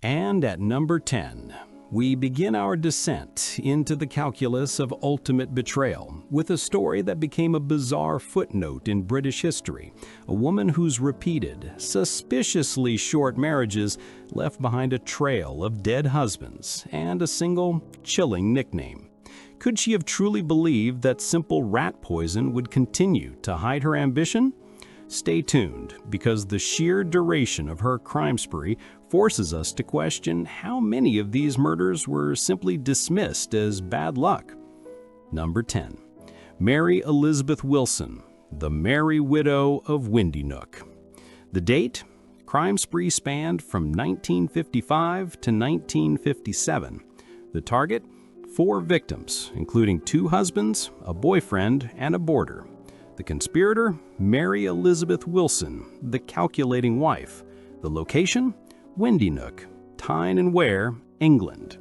And at number 10, we begin our descent into the calculus of ultimate betrayal with a story that became a bizarre footnote in British history, a woman whose repeated, suspiciously short marriages left behind a trail of dead husbands and a single, chilling nickname. Could she have truly believed that simple rat poison would continue to hide her ambition? Stay tuned, because the sheer duration of her crime spree forces us to question how many of these murders were simply dismissed as bad luck. Number 10. Mary Elizabeth Wilson, the Merry Widow of Windy Nook. The date? Crime spree spanned from 1955 to 1957. The target? 4 victims, including 2 husbands, a boyfriend, and a boarder. The conspirator? Mary Elizabeth Wilson, the calculating wife. The location? Windy Nook, Tyne and Wear, England.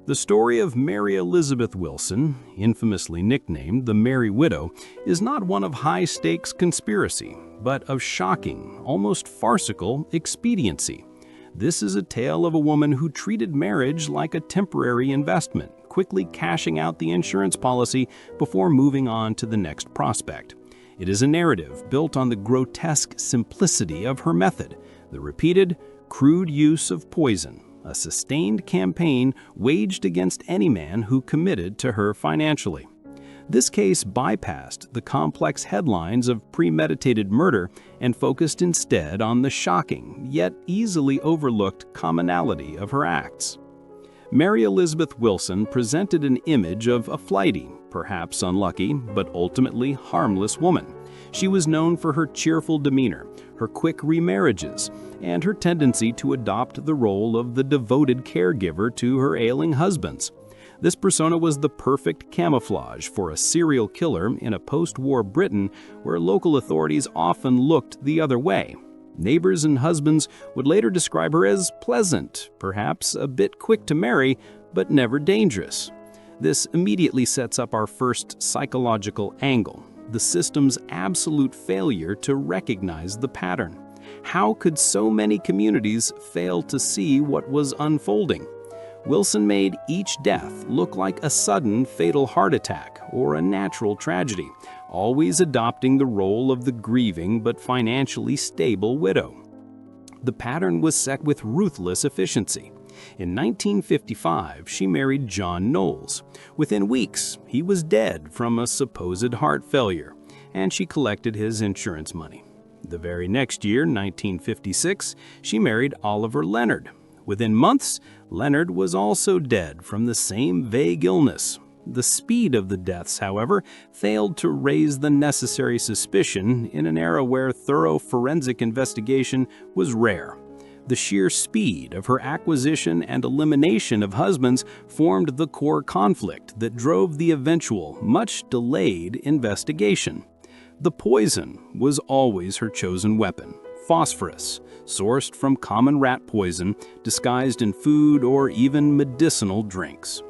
The story of Mary Elizabeth Wilson, infamously nicknamed the Merry Widow, is not one of high-stakes conspiracy, but of shocking, almost farcical expediency. This is a tale of a woman who treated marriage like a temporary investment, quickly cashing out the insurance policy before moving on to the next prospect. It is a narrative built on the grotesque simplicity of her method, the repeated, crude use of poison, a sustained campaign waged against any man who committed to her financially. This case bypassed the complex headlines of premeditated murder and focused instead on the shocking, yet easily overlooked commonality of her acts. Mary Elizabeth Wilson presented an image of a flighty, perhaps unlucky, but ultimately harmless woman. She was known for her cheerful demeanor, her quick remarriages, and her tendency to adopt the role of the devoted caregiver to her ailing husbands. This persona was the perfect camouflage for a serial killer in a post-war Britain where local authorities often looked the other way. Neighbors and husbands would later describe her as pleasant, perhaps a bit quick to marry, but never dangerous. This immediately sets up our first psychological angle, the system's absolute failure to recognize the pattern. How could so many communities fail to see what was unfolding? Wilson made each death look like a sudden fatal heart attack or a natural tragedy, always adopting the role of the grieving but financially stable widow. The pattern was set with ruthless efficiency. In 1955, she married John Knowles. Within weeks, he was dead from a supposed heart failure, and she collected his insurance money. The very next year, 1956, she married Oliver Leonard. Within months, Leonard was also dead from the same vague illness. The speed of the deaths, however, failed to raise the necessary suspicion in an era where thorough forensic investigation was rare. The sheer speed of her acquisition and elimination of husbands formed the core conflict that drove the eventual, much delayed investigation. The poison was always her chosen weapon. Phosphorus, sourced from common rat poison, disguised in food or even medicinal drinks.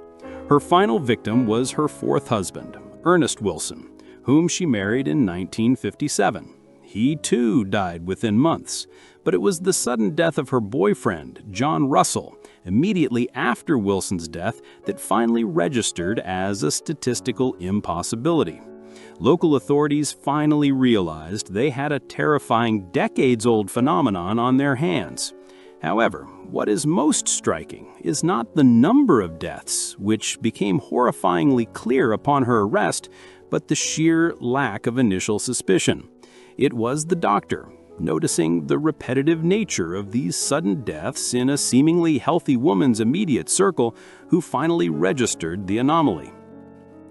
Her final victim was her 4th husband, Ernest Wilson, whom she married in 1957. He too died within months, but it was the sudden death of her boyfriend, John Russell, immediately after Wilson's death that finally registered as a statistical impossibility. Local authorities finally realized they had a terrifying decades-old phenomenon on their hands. However, what is most striking is not the number of deaths, which became horrifyingly clear upon her arrest, but the sheer lack of initial suspicion. It was the doctor, noticing the repetitive nature of these sudden deaths in a seemingly healthy woman's immediate circle, who finally registered the anomaly.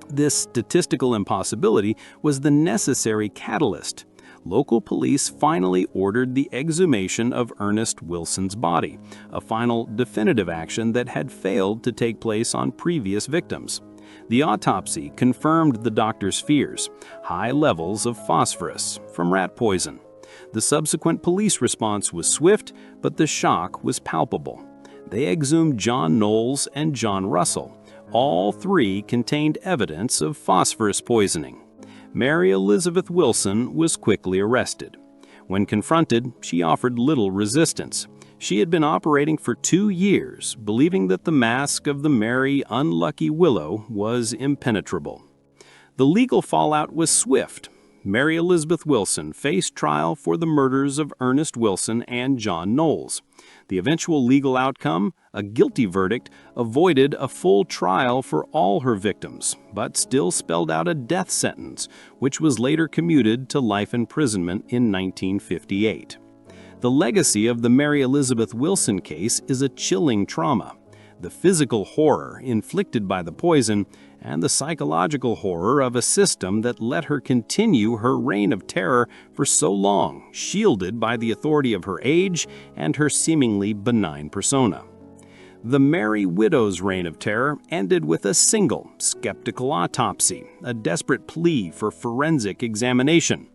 This statistical impossibility was the necessary catalyst. Local police finally ordered the exhumation of Ernest Wilson's body, a final definitive action that had failed to take place on previous victims. The autopsy confirmed the doctor's fears: high levels of phosphorus from rat poison. The subsequent police response was swift, but the shock was palpable. They exhumed John Knowles and John Russell. All 3 contained evidence of phosphorus poisoning. Mary Elizabeth Wilson was quickly arrested. When confronted, she offered little resistance. She had been operating for 2 years, believing that the mask of the merry, unlucky Willow was impenetrable. The legal fallout was swift. Mary Elizabeth Wilson faced trial for the murders of Ernest Wilson and John Knowles. The eventual legal outcome, a guilty verdict, avoided a full trial for all her victims, but still spelled out a death sentence, which was later commuted to life imprisonment in 1958. The legacy of the Mary Elizabeth Wilson case is a chilling trauma. The physical horror inflicted by the poison and the psychological horror of a system that let her continue her reign of terror for so long, shielded by the authority of her age and her seemingly benign persona. The Merry Widow's reign of terror ended with a single, skeptical autopsy, a desperate plea for forensic examination.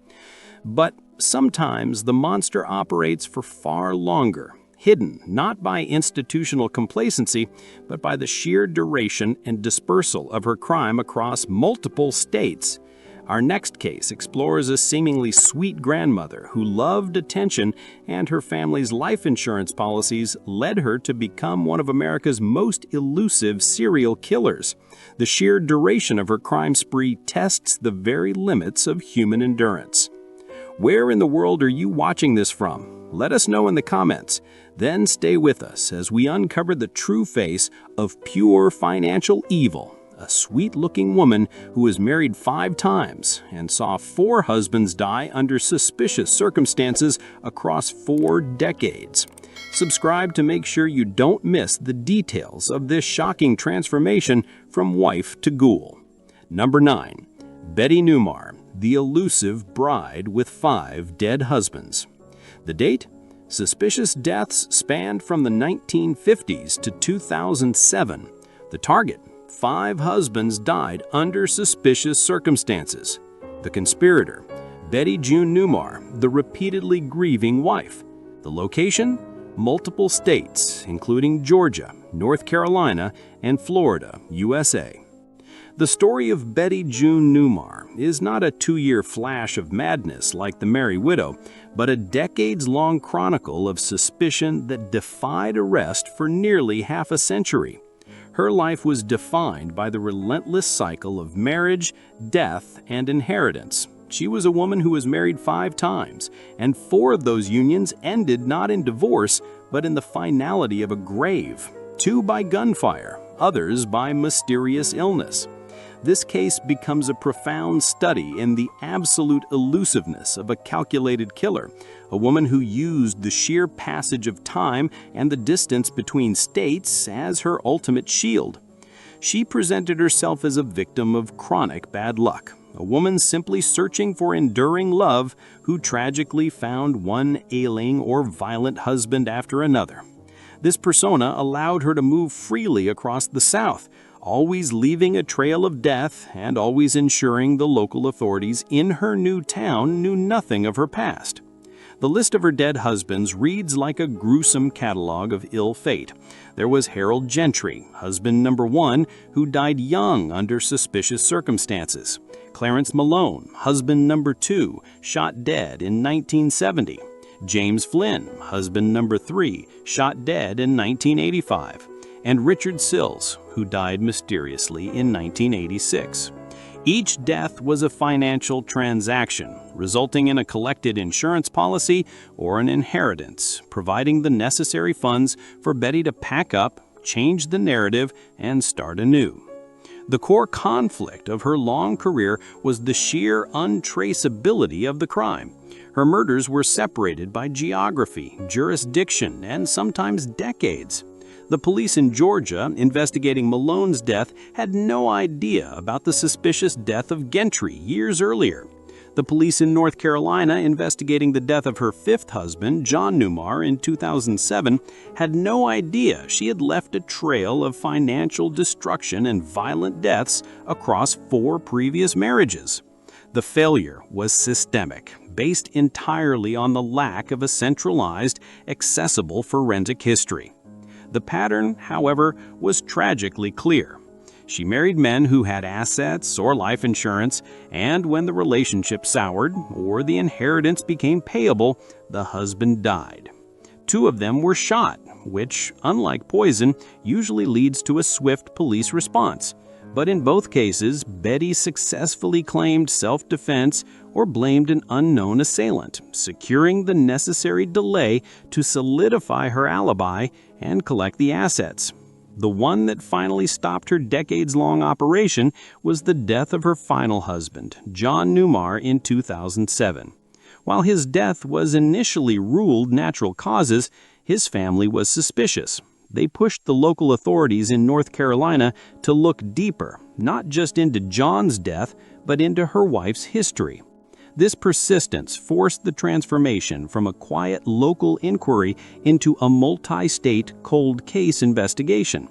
But sometimes the monster operates for far longer, hidden not by institutional complacency, but by the sheer duration and dispersal of her crime across multiple states. Our next case explores a seemingly sweet grandmother who loved attention, and her family's life insurance policies led her to become one of America's most elusive serial killers. The sheer duration of her crime spree tests the very limits of human endurance. Where in the world are you watching this from? Let us know in the comments. Then stay with us as we uncover the true face of pure financial evil, a sweet-looking woman who was married 5 times and saw 4 husbands die under suspicious circumstances across 4 decades. Subscribe to make sure you don't miss the details of this shocking transformation from wife to ghoul. Number 9. Betty Neumar, the elusive bride with 5 dead husbands. The date? Suspicious deaths spanned from the 1950s to 2007. The target? 5 husbands died under suspicious circumstances. The conspirator? Betty June Neumar, the repeatedly grieving wife. The location? Multiple states, including Georgia, North Carolina, and Florida, USA. The story of Betty June Neumar is not a 2-year flash of madness like the Merry Widow, but a decades-long chronicle of suspicion that defied arrest for nearly half a century. Her life was defined by the relentless cycle of marriage, death, and inheritance. She was a woman who was married 5 times, and 4 of those unions ended not in divorce, but in the finality of a grave. 2 by gunfire, others by mysterious illness. This case becomes a profound study in the absolute elusiveness of a calculated killer, a woman who used the sheer passage of time and the distance between states as her ultimate shield. She presented herself as a victim of chronic bad luck, a woman simply searching for enduring love who tragically found one ailing or violent husband after another. This persona allowed her to move freely across the South, always leaving a trail of death and always ensuring the local authorities in her new town knew nothing of her past. The list of her dead husbands reads like a gruesome catalog of ill fate. There was Harold Gentry, husband number 1, who died young under suspicious circumstances. Clarence Malone, husband number 2, shot dead in 1970. James Flynn, husband number 3, shot dead in 1985. And Richard Sills, who died mysteriously in 1986. Each death was a financial transaction, resulting in a collected insurance policy or an inheritance, providing the necessary funds for Betty to pack up, change the narrative, and start anew. The core conflict of her long career was the sheer untraceability of the crime. Her murders were separated by geography, jurisdiction, and sometimes decades. The police in Georgia investigating Malone's death had no idea about the suspicious death of Gentry years earlier. The police in North Carolina investigating the death of her 5th husband, John Neumar, in 2007 had no idea she had left a trail of financial destruction and violent deaths across 4 previous marriages. The failure was systemic, based entirely on the lack of a centralized, accessible forensic history. The pattern, however, was tragically clear. She married men who had assets or life insurance, and when the relationship soured or the inheritance became payable, the husband died. Two of them were shot, which, unlike poison, usually leads to a swift police response. But in both cases, Betty successfully claimed self-defense or blamed an unknown assailant, securing the necessary delay to solidify her alibi and collect the assets. The one that finally stopped her decades-long operation was the death of her final husband, John Neumar, in 2007. While his death was initially ruled natural causes, his family was suspicious. They pushed the local authorities in North Carolina to look deeper, not just into John's death, but into her wife's history. This persistence forced the transformation from a quiet local inquiry into a multi-state cold case investigation.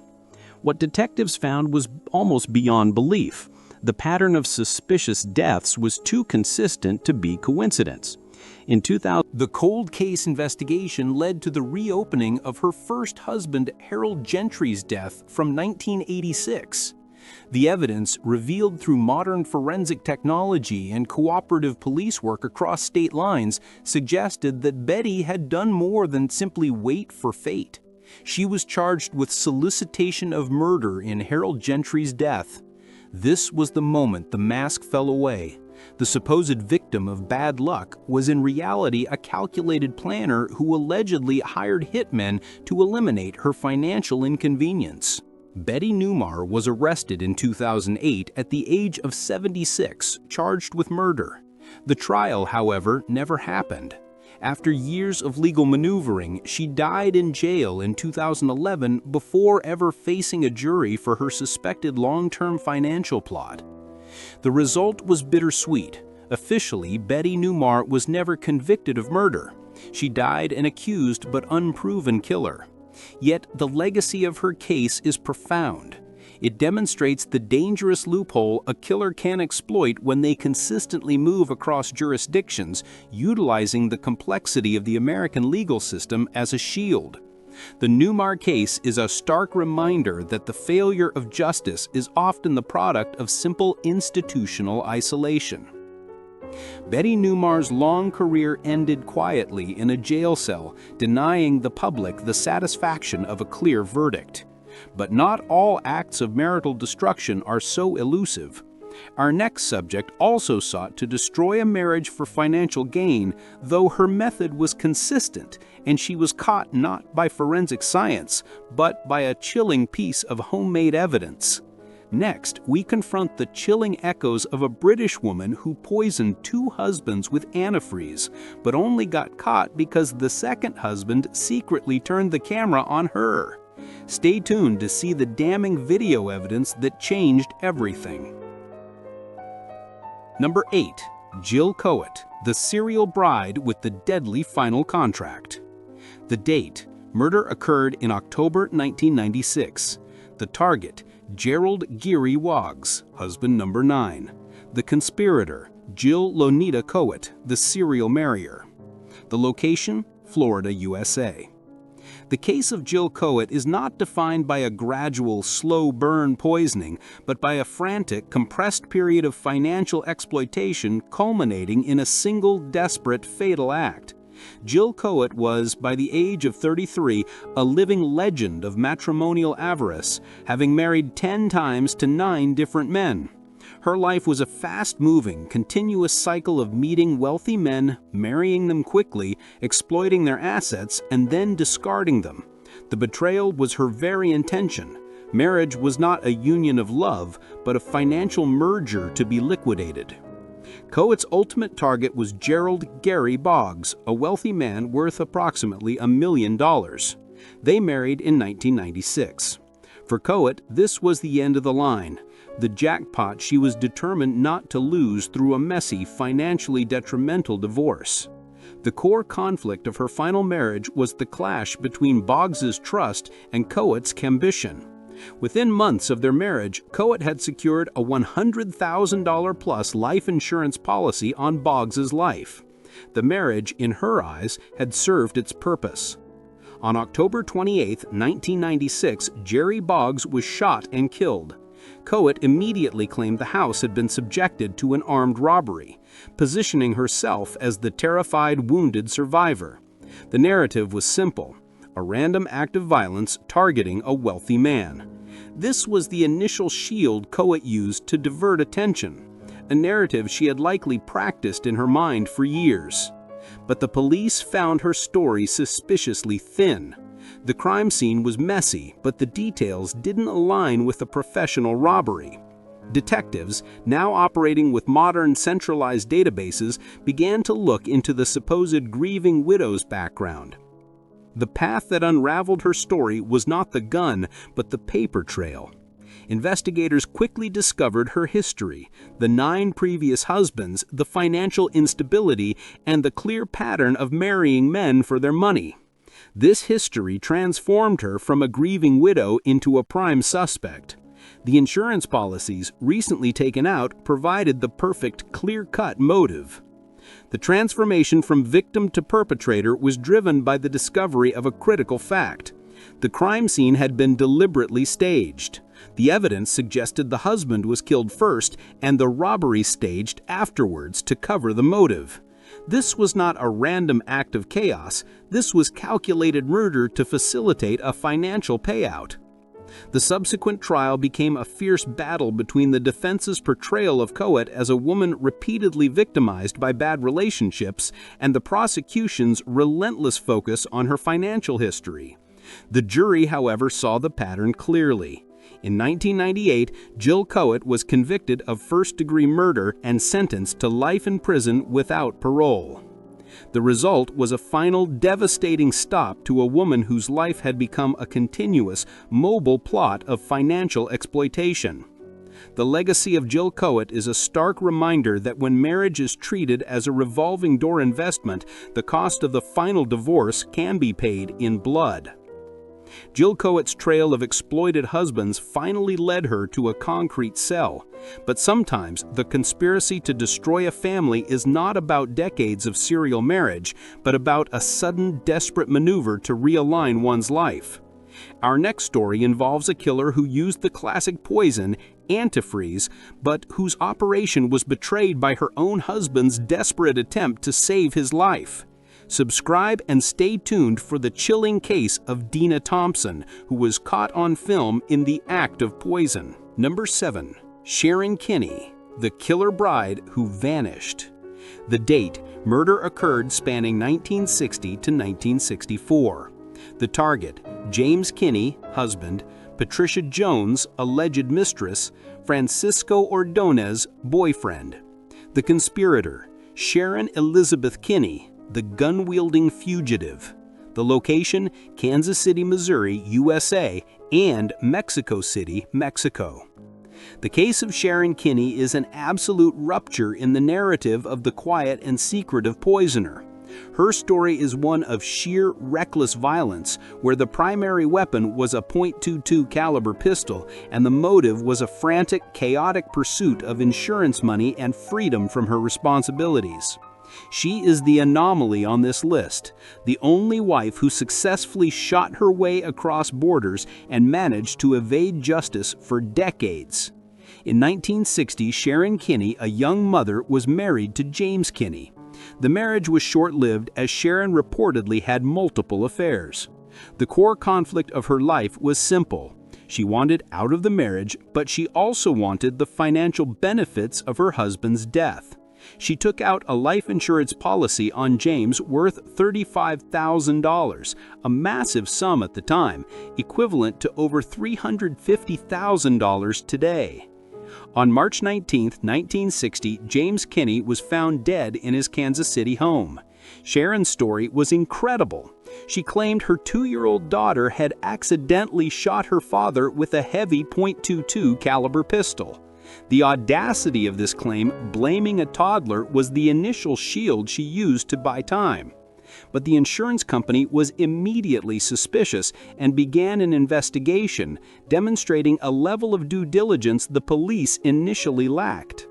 What detectives found was almost beyond belief. The pattern of suspicious deaths was too consistent to be coincidence. In 2000, the cold case investigation led to the reopening of her first husband Harold Gentry's death from 1986. The evidence, revealed through modern forensic technology and cooperative police work across state lines, suggested that Betty had done more than simply wait for fate. She was charged with solicitation of murder in Harold Gentry's death. This was the moment the mask fell away. The supposed victim of bad luck was in reality a calculated planner who allegedly hired hitmen to eliminate her financial inconvenience. Betty Neumar was arrested in 2008 at the age of 76, charged with murder. The trial, however, never happened. After years of legal maneuvering, she died in jail in 2011 before ever facing a jury for her suspected long-term financial plot. The result was bittersweet. Officially, Betty Neumar was never convicted of murder. She died an accused but unproven killer. Yet the legacy of her case is profound. It demonstrates the dangerous loophole a killer can exploit when they consistently move across jurisdictions, utilizing the complexity of the American legal system as a shield. The Neumar case is a stark reminder that the failure of justice is often the product of simple institutional isolation. Betty Neumar's long career ended quietly in a jail cell, denying the public the satisfaction of a clear verdict. But not all acts of marital destruction are so elusive. Our next subject also sought to destroy a marriage for financial gain, though her method was consistent, and she was caught not by forensic science, but by a chilling piece of homemade evidence. Next, we confront the chilling echoes of a British woman who poisoned two husbands with antifreeze, but only got caught because the second husband secretly turned the camera on her. Stay tuned to see the damning video evidence that changed everything. Number 8. Jill Coit, the serial bride with the deadly final contract. The date: murder occurred in October 1996. The target: Gerald Geary Woggs, husband number 9. The conspirator: Jill Lonita Coit, the serial marrier. The location: Florida, USA. The case of Jill Coit is not defined by a gradual, slow burn poisoning, but by a frantic, compressed period of financial exploitation culminating in a single, desperate, fatal act. Jill Coit was, by the age of 33, a living legend of matrimonial avarice, having married 10 times to 9 different men. Her life was a fast-moving, continuous cycle of meeting wealthy men, marrying them quickly, exploiting their assets, and then discarding them. The betrayal was her very intention. Marriage was not a union of love, but a financial merger to be liquidated. Coit's ultimate target was Gerald Gary Boggs, a wealthy man worth approximately $1 million. They married in 1996. For Coit, this was the end of the line, the jackpot she was determined not to lose through a messy, financially detrimental divorce. The core conflict of her final marriage was the clash between Boggs's trust and Coit's ambition. Within months of their marriage, Coit had secured a $100,000-plus life insurance policy on Boggs's life. The marriage, in her eyes, had served its purpose. On October 28, 1996, Jerry Boggs was shot and killed. Coit immediately claimed the house had been subjected to an armed robbery, positioning herself as the terrified, wounded survivor. The narrative was simple: a random act of violence targeting a wealthy man. This was the initial shield Coit used to divert attention, a narrative she had likely practiced in her mind for years. But the police found her story suspiciously thin. The crime scene was messy, but the details didn't align with a professional robbery. Detectives, now operating with modern centralized databases, began to look into the supposed grieving widow's background. The path that unraveled her story was not the gun, but the paper trail. Investigators quickly discovered her history: the 9 previous husbands, the financial instability, and the clear pattern of marrying men for their money. This history transformed her from a grieving widow into a prime suspect. The insurance policies recently taken out provided the perfect clear-cut motive. The transformation from victim to perpetrator was driven by the discovery of a critical fact: the crime scene had been deliberately staged. The evidence suggested the husband was killed first and the robbery staged afterwards to cover the motive. This was not a random act of chaos. This was calculated murder to facilitate a financial payout. The subsequent trial became a fierce battle between the defense's portrayal of Coit as a woman repeatedly victimized by bad relationships and the prosecution's relentless focus on her financial history. The jury, however, saw the pattern clearly. In 1998, Jill Coit was convicted of first-degree murder and sentenced to life in prison without parole. The result was a final, devastating stop to a woman whose life had become a continuous, mobile plot of financial exploitation. The legacy of Jill Coit is a stark reminder that when marriage is treated as a revolving door investment, the cost of the final divorce can be paid in blood. Jill Coit's trail of exploited husbands finally led her to a concrete cell. But sometimes the conspiracy to destroy a family is not about decades of serial marriage, but about a sudden, desperate maneuver to realign one's life. Our next story involves a killer who used the classic poison, Antifreeze, but whose operation was betrayed by her own husband's desperate attempt to save his life. Subscribe and stay tuned for the chilling case of Dena Thompson, who was caught on film in the act of poison. Number 7. Sharon Kinne, the killer bride who vanished. The date: murder occurred spanning 1960 to 1964. The target: James Kinne, husband; Patricia Jones, alleged mistress; Francisco Ordonez, boyfriend. The conspirator: Sharon Elizabeth Kinne, the gun-wielding fugitive. The location: Kansas City, Missouri, USA, and Mexico City, Mexico. The case of Sharon Kinne is an absolute rupture in the narrative of the quiet and secretive poisoner. Her story is one of sheer, reckless violence, where the primary weapon was a .22 caliber pistol, and the motive was a frantic, chaotic pursuit of insurance money and freedom from her responsibilities. She is the anomaly on this list, the only wife who successfully shot her way across borders and managed to evade justice for decades. In 1960, Sharon Kinne, a young mother, was married to James Kinne. The marriage was short-lived as Sharon reportedly had multiple affairs. The core conflict of her life was simple. She wanted out of the marriage, but she also wanted the financial benefits of her husband's death. She took out a life insurance policy on James worth $35,000, a massive sum at the time, equivalent to over $350,000 today. On March 19, 1960, James Kinne was found dead in his Kansas City home. Sharon's story was incredible. She claimed her 2-year-old daughter had accidentally shot her father with a heavy .22 caliber pistol. The audacity of this claim, blaming a toddler, was the initial shield she used to buy time. But the insurance company was immediately suspicious and began an investigation, demonstrating a level of due diligence the police initially lacked.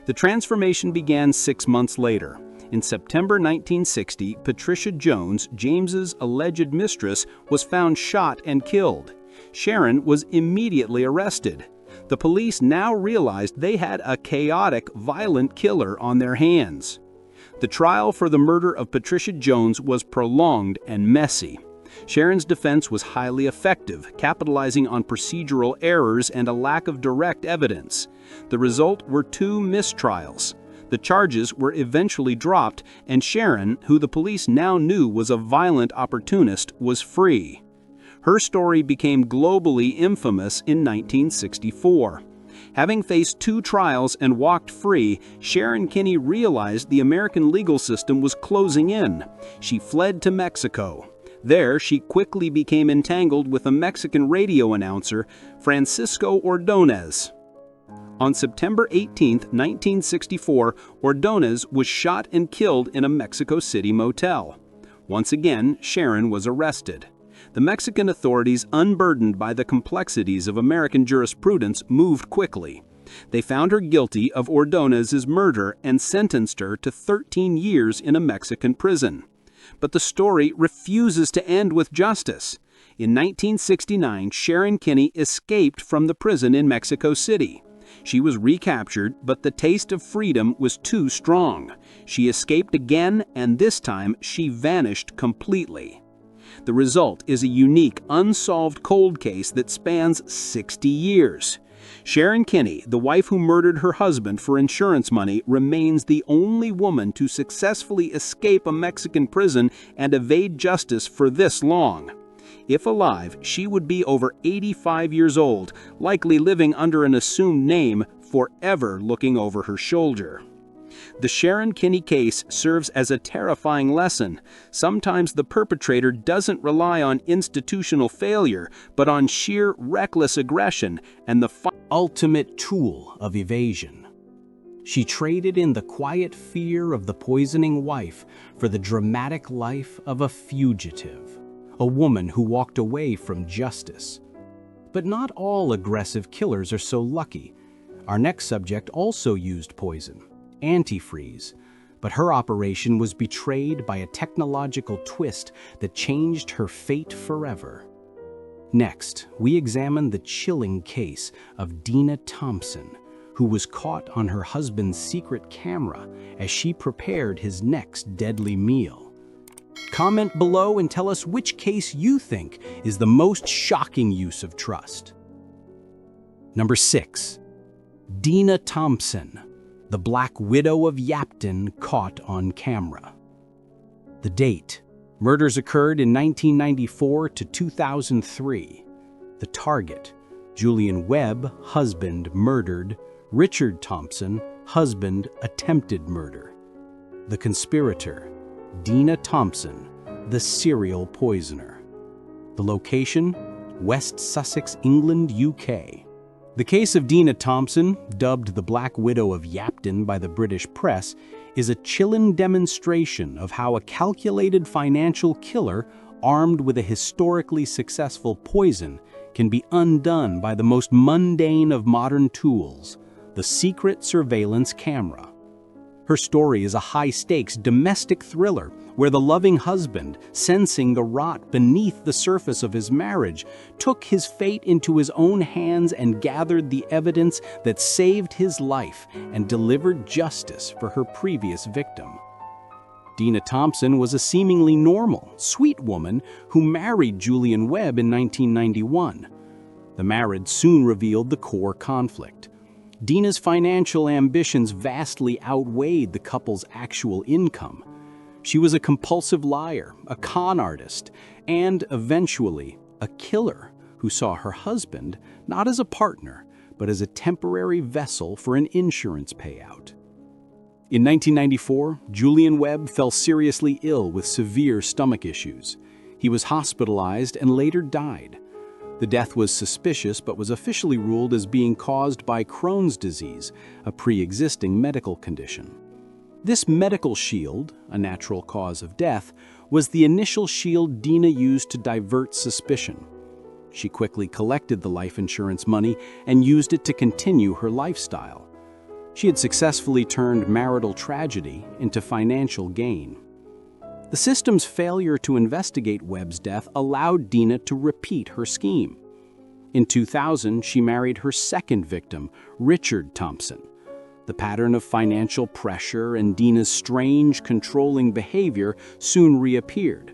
The transformation began 6 months later. In September 1960, Patricia Jones, James's alleged mistress, was found shot and killed. Sharon was immediately arrested. The police now realized they had a chaotic, violent killer on their hands. The trial for the murder of Patricia Jones was prolonged and messy. Sharon's defense was highly effective, capitalizing on procedural errors and a lack of direct evidence. The result were 2 mistrials. The charges were eventually dropped, and Sharon, who the police now knew was a violent opportunist, was free. Her story became globally infamous in 1964. Having faced 2 trials and walked free, Sharon Kinne realized the American legal system was closing in. She fled to Mexico. There, she quickly became entangled with a Mexican radio announcer, Francisco Ordonez. On September 18, 1964, Ordonez was shot and killed in a Mexico City motel. Once again, Sharon was arrested. The Mexican authorities, unburdened by the complexities of American jurisprudence, moved quickly. They found her guilty of Ordonez's murder and sentenced her to 13 years in a Mexican prison. But the story refuses to end with justice. In 1969, Sharon Kinne escaped from the prison in Mexico City. She was recaptured, but the taste of freedom was too strong. She escaped again, and this time she vanished completely. The result is a unique, unsolved cold case that spans 60 years. Sharon Kinne, the wife who murdered her husband for insurance money, remains the only woman to successfully escape a Mexican prison and evade justice for this long. If alive, she would be over 85 years old, likely living under an assumed name, forever looking over her shoulder. The Sharon Kinne case serves as a terrifying lesson. Sometimes the perpetrator doesn't rely on institutional failure, but on sheer reckless aggression and the ultimate tool of evasion. She traded in the quiet fear of the poisoning wife for the dramatic life of a fugitive, a woman who walked away from justice. But not all aggressive killers are so lucky. Our next subject also used poison, Antifreeze, but her operation was betrayed by a technological twist that changed her fate forever. Next, we examine the chilling case of Dena Thompson, who was caught on her husband's secret camera as she prepared his next deadly meal. Comment below and tell us which case you think is the most shocking use of trust. Number 6. Dena Thompson, the Black Widow of Yapton, caught on camera. The date: murders occurred in 1994 to 2003. The target: Julian Webb, husband, murdered. Richard Thompson, husband, attempted murder. The conspirator: Dena Thompson, the serial poisoner. The location: West Sussex, England, UK. The case of Dena Thompson, dubbed the Black Widow of Yapton by the British press, is a chilling demonstration of how a calculated financial killer, armed with a historically successful poison, can be undone by the most mundane of modern tools, the secret surveillance camera. Her story is a high-stakes domestic thriller where the loving husband, sensing the rot beneath the surface of his marriage, took his fate into his own hands and gathered the evidence that saved his life and delivered justice for her previous victim. Dena Thompson was a seemingly normal, sweet woman who married Julian Webb in 1991. The marriage soon revealed the core conflict. Dena's financial ambitions vastly outweighed the couple's actual income. She was a compulsive liar, a con artist, and, eventually, a killer who saw her husband not as a partner, but as a temporary vessel for an insurance payout. In 1994, Julian Webb fell seriously ill with severe stomach issues. He was hospitalized and later died. The death was suspicious but was officially ruled as being caused by Crohn's disease, a pre-existing medical condition. This medical shield, a natural cause of death, was the initial shield Dena used to divert suspicion. She quickly collected the life insurance money and used it to continue her lifestyle. She had successfully turned marital tragedy into financial gain. The system's failure to investigate Webb's death allowed Dena to repeat her scheme. In 2000, she married her second victim, Richard Thompson. The pattern of financial pressure and Dena's strange, controlling behavior soon reappeared.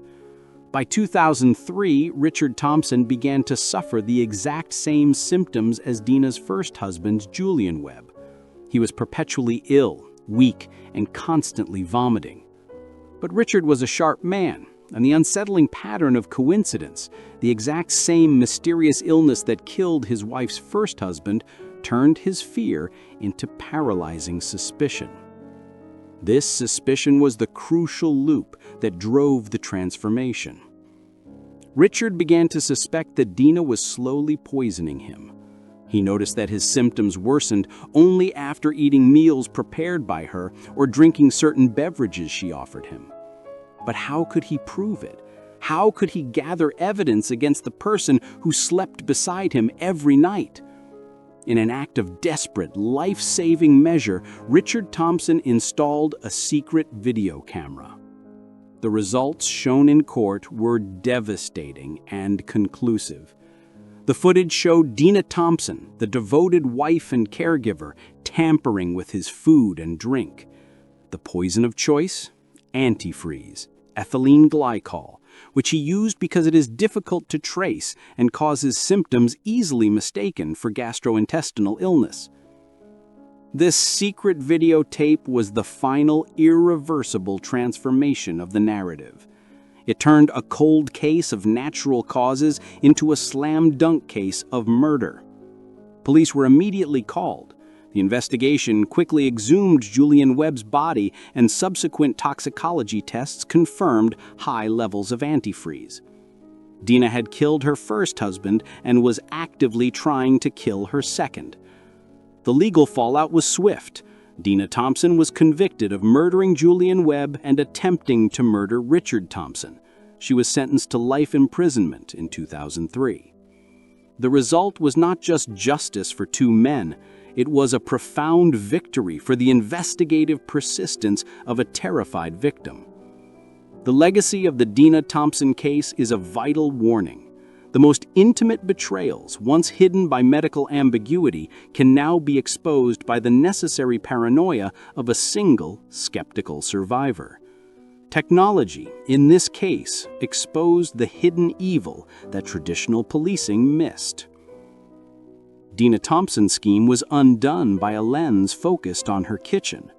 By 2003, Richard Thompson began to suffer the exact same symptoms as Dena's first husband, Julian Webb. He was perpetually ill, weak, and constantly vomiting. But Richard was a sharp man, and the unsettling pattern of coincidence, the exact same mysterious illness that killed his wife's first husband, turned his fear into paralyzing suspicion. This suspicion was the crucial loop that drove the transformation. Richard began to suspect that Dena was slowly poisoning him. He noticed that his symptoms worsened only after eating meals prepared by her or drinking certain beverages she offered him. But how could he prove it? How could he gather evidence against the person who slept beside him every night? In an act of desperate, life-saving measure, Richard Thompson installed a secret video camera. The results shown in court were devastating and conclusive. The footage showed Dena Thompson, the devoted wife and caregiver, tampering with his food and drink. The poison of choice? Antifreeze, ethylene glycol, which he used because it is difficult to trace and causes symptoms easily mistaken for gastrointestinal illness. This secret videotape was the final, irreversible transformation of the narrative. It turned a cold case of natural causes into a slam-dunk case of murder. Police were immediately called. The investigation quickly exhumed Julian Webb's body, and subsequent toxicology tests confirmed high levels of antifreeze. Dena had killed her first husband and was actively trying to kill her second. The legal fallout was swift. Dena Thompson was convicted of murdering Julian Webb and attempting to murder Richard Thompson. She was sentenced to life imprisonment in 2003. The result was not just justice for two men, it was a profound victory for the investigative persistence of a terrified victim. The legacy of the Dena Thompson case is a vital warning. The most intimate betrayals, once hidden by medical ambiguity, can now be exposed by the necessary paranoia of a single, skeptical survivor. Technology, in this case, exposed the hidden evil that traditional policing missed. Dena Thompson's scheme was undone by a lens focused on her kitchen.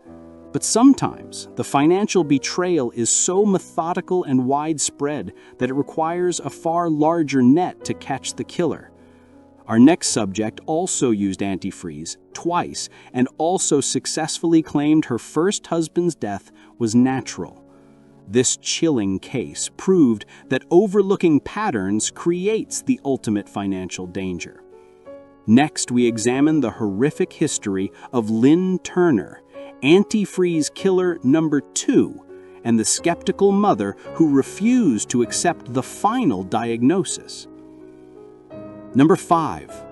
But sometimes, the financial betrayal is so methodical and widespread that it requires a far larger net to catch the killer. Our next subject also used antifreeze twice and also successfully claimed her first husband's death was natural. This chilling case proved that overlooking patterns creates the ultimate financial danger. Next, we examine the horrific history of Lynn Turner, antifreeze killer number 2, and the skeptical mother who refused to accept the final diagnosis. Number 5.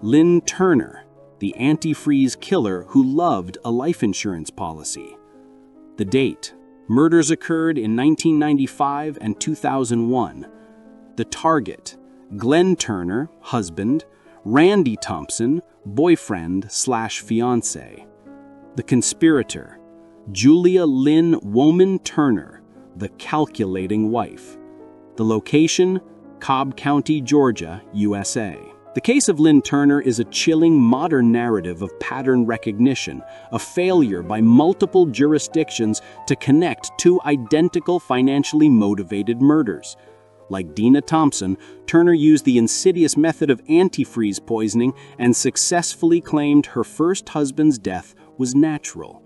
Lynn Turner, the antifreeze killer who loved a life insurance policy. The date: murders occurred in 1995 and 2001. The target: Glenn Turner, husband; Randy Thompson, boyfriend/fiancé. The conspirator: Julia Lynn Woman Turner, the calculating wife. The location: Cobb County, Georgia, USA. The case of Lynn Turner is a chilling modern narrative of pattern recognition, a failure by multiple jurisdictions to connect two identical financially motivated murders. Like Dena Thompson, Turner used the insidious method of antifreeze poisoning and successfully claimed her first husband's death was natural.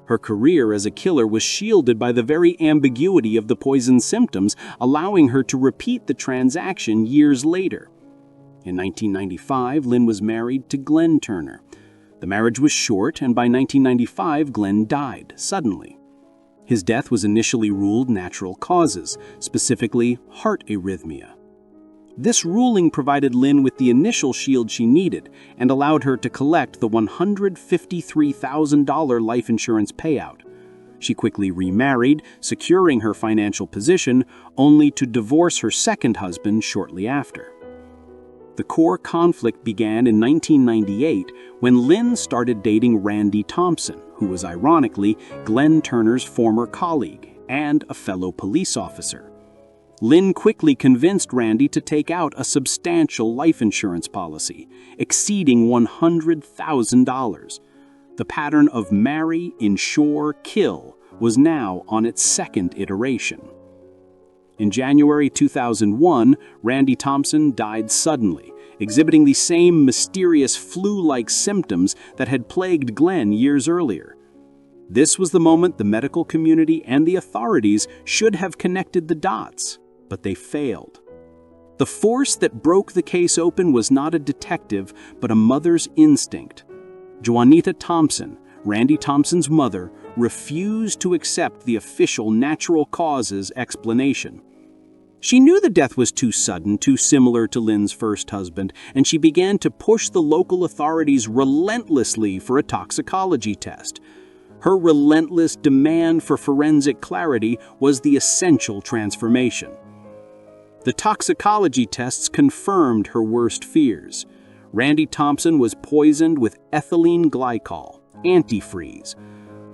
Her career as a killer was shielded by the very ambiguity of the poison's symptoms, allowing her to repeat the transaction years later. In 1995, Lynn was married to Glenn Turner. The marriage was short, and by 1995, Glenn died suddenly. His death was initially ruled natural causes, specifically heart arrhythmia. This ruling provided Lynn with the initial shield she needed and allowed her to collect the $153,000 life insurance payout. She quickly remarried, securing her financial position, only to divorce her second husband shortly after. The core conflict began in 1998 when Lynn started dating Randy Thompson, who was ironically Glenn Turner's former colleague and a fellow police officer. Lynn quickly convinced Randy to take out a substantial life insurance policy, exceeding $100,000. The pattern of marry, insure, kill was now on its second iteration. In January 2001, Randy Thompson died suddenly, exhibiting the same mysterious flu-like symptoms that had plagued Glenn years earlier. This was the moment the medical community and the authorities should have connected the dots, but they failed. The force that broke the case open was not a detective, but a mother's instinct. Juanita Thompson, Randy Thompson's mother, refused to accept the official natural causes explanation. She knew the death was too sudden, too similar to Lynn's first husband, and she began to push the local authorities relentlessly for a toxicology test. Her relentless demand for forensic clarity was the essential transformation. The toxicology tests confirmed her worst fears. Randy Thompson was poisoned with ethylene glycol, antifreeze.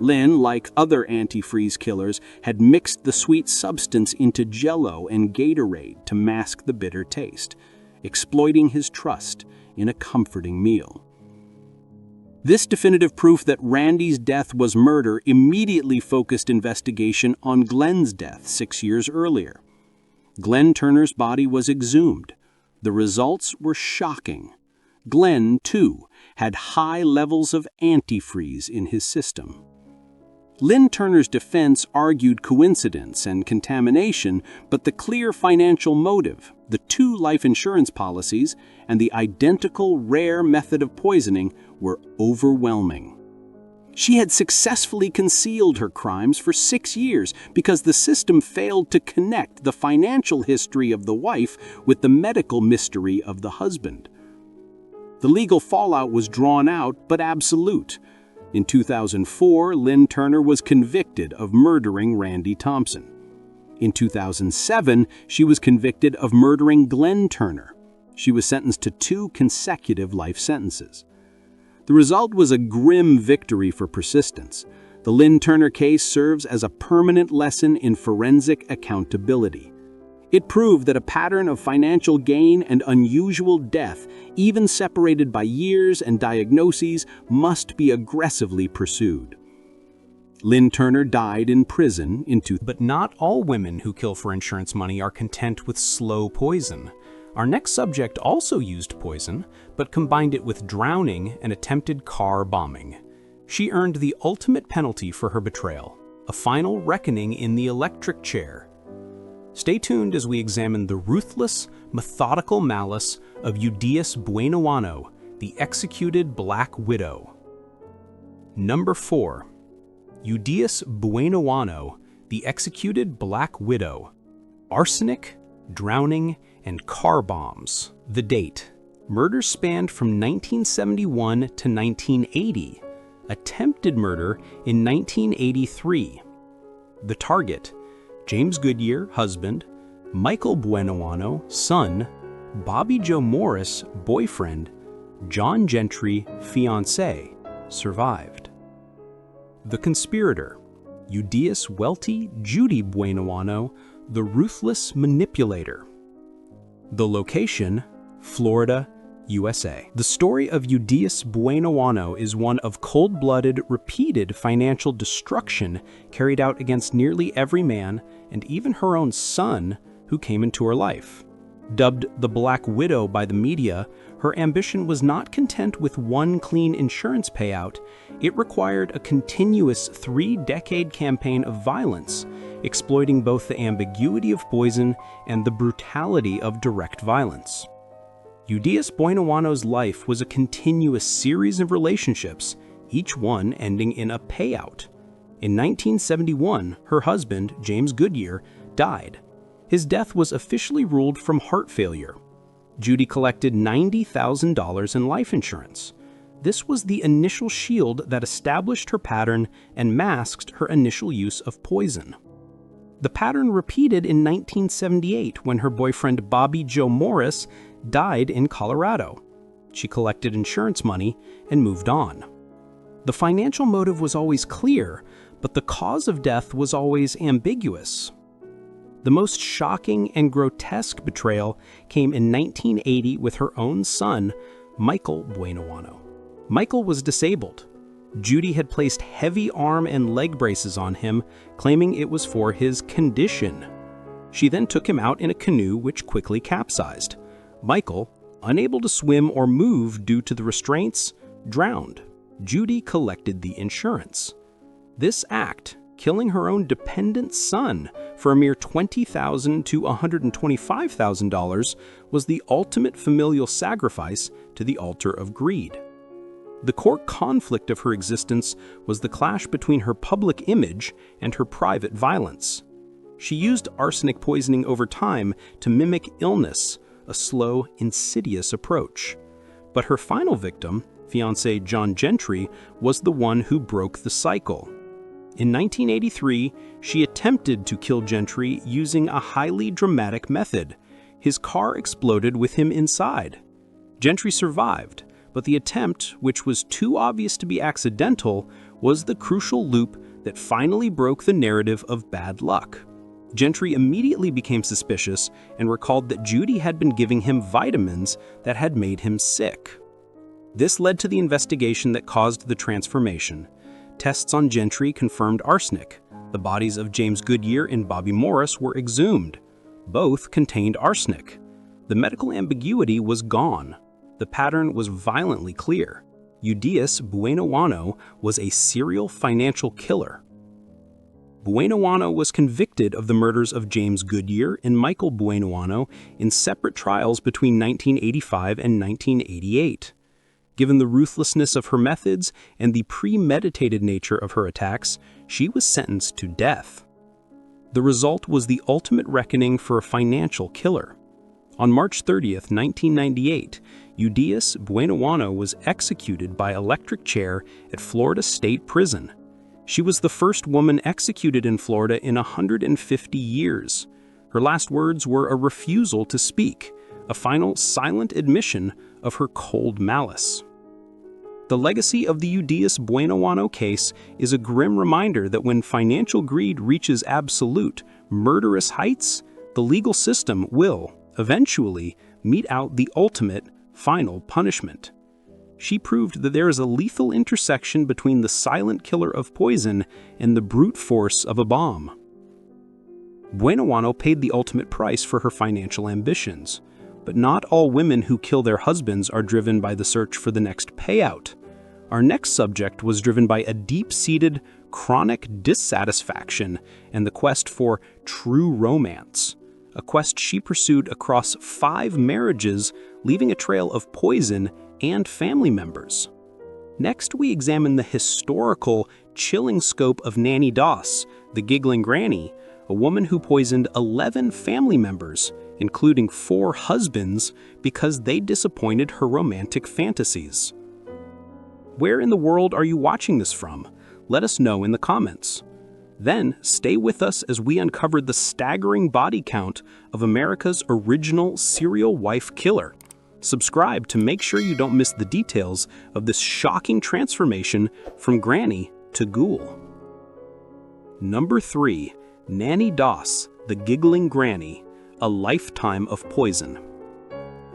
Lynn, like other antifreeze killers, had mixed the sweet substance into Jell-O and Gatorade to mask the bitter taste, exploiting his trust in a comforting meal. This definitive proof that Randy's death was murder immediately focused investigation on Glenn's death 6 years earlier. Glenn Turner's body was exhumed. The results were shocking. Glenn, too, had high levels of antifreeze in his system. Lynn Turner's defense argued coincidence and contamination, but the clear financial motive, the 2 life insurance policies, and the identical rare method of poisoning were overwhelming. She had successfully concealed her crimes for 6 years because the system failed to connect the financial history of the wife with the medical mystery of the husband. The legal fallout was drawn out but absolute. In 2004, Lynn Turner was convicted of murdering Randy Thompson. In 2007, she was convicted of murdering Glenn Turner. She was sentenced to 2 consecutive life sentences. The result was a grim victory for persistence. The Lynn Turner case serves as a permanent lesson in forensic accountability. It proved that a pattern of financial gain and unusual death, even separated by years and diagnoses, must be aggressively pursued. Lynn Turner died in prison in 2000. But not all women who kill for insurance money are content with slow poison. Our next subject also used poison, but combined it with drowning and attempted car bombing. She earned the ultimate penalty for her betrayal, a final reckoning in the electric chair. Stay tuned as we examine the ruthless, methodical malice of Judias Buenoano, the executed Black Widow. Number 4. Judias Buenoano, the executed Black Widow. Arsenic, drowning, and car bombs. The date. Murders spanned from 1971 to 1980. Attempted murder in 1983. The target. James Goodyear, husband, Michael Buenoano, son, Bobby Joe Morris, boyfriend, John Gentry, fiancé, survived. The conspirator, Judias Welty Judy Buenoano, the ruthless manipulator. The location, Florida, USA. The story of Judias Buenoano is one of cold-blooded, repeated financial destruction carried out against nearly every man and even her own son who came into her life. Dubbed the Black Widow by the media, her ambition was not content with one clean insurance payout. It required a continuous 3-decade campaign of violence, exploiting both the ambiguity of poison and the brutality of direct violence. Judias Buenoano's life was a continuous series of relationships, each one ending in a payout. In 1971, her husband, James Goodyear, died. His death was officially ruled from heart failure. Judy collected $90,000 in life insurance. This was the initial shield that established her pattern and masked her initial use of poison. The pattern repeated in 1978 when her boyfriend Bobby Joe Morris died in Colorado. She collected insurance money and moved on. The financial motive was always clear, but the cause of death was always ambiguous. The most shocking and grotesque betrayal came in 1980 with her own son, Michael Buenoano. Michael was disabled. Judy had placed heavy arm and leg braces on him, claiming it was for his condition. She then took him out in a canoe which quickly capsized. Michael, unable to swim or move due to the restraints, drowned. Judy collected the insurance. This act, killing her own dependent son for a mere $20,000 to $125,000, was the ultimate familial sacrifice to the altar of greed. The core conflict of her existence was the clash between her public image and her private violence. She used arsenic poisoning over time to mimic illness, a slow, insidious approach. But her final victim, fiancé John Gentry, was the one who broke the cycle. In 1983, she attempted to kill Gentry using a highly dramatic method. His car exploded with him inside. Gentry survived, but the attempt, which was too obvious to be accidental, was the crucial loop that finally broke the narrative of bad luck. Gentry immediately became suspicious and recalled that Judy had been giving him vitamins that had made him sick. This led to the investigation that caused the transformation. Tests on Gentry confirmed arsenic. The bodies of James Goodyear and Bobby Morris were exhumed. Both contained arsenic. The medical ambiguity was gone. The pattern was violently clear. Judias Buenoano was a serial financial killer. Buenoano was convicted of the murders of James Goodyear and Michael Buenoano in separate trials between 1985 and 1988. Given the ruthlessness of her methods and the premeditated nature of her attacks, she was sentenced to death. The result was the ultimate reckoning for a financial killer. On March 30th, 1998, Judias Buenoano was executed by electric chair at Florida State Prison. She was the first woman executed in Florida in 150 years. Her last words were a refusal to speak, a final silent admission of her cold malice. The legacy of the Judias Buenoano case is a grim reminder that when financial greed reaches absolute, murderous heights, the legal system will, eventually, mete out the ultimate, final punishment. She proved that there is a lethal intersection between the silent killer of poison and the brute force of a bomb. Buenoano paid the ultimate price for her financial ambitions. But not all women who kill their husbands are driven by the search for the next payout. Our next subject was driven by a deep-seated, chronic dissatisfaction and the quest for true romance, a quest she pursued across 5 marriages, leaving a trail of poison and family members. Next, we examine the historical, chilling scope of Nannie Doss, the giggling granny, a woman who poisoned 11 family members, including 4 husbands, because they disappointed her romantic fantasies. Where in the world are you watching this from? Let us know in the comments. Then, stay with us as we uncover the staggering body count of America's original serial wife killer. Subscribe to make sure you don't miss the details of this shocking transformation from granny to ghoul. Number 3. Nannie Doss, the giggling granny, a lifetime of poison.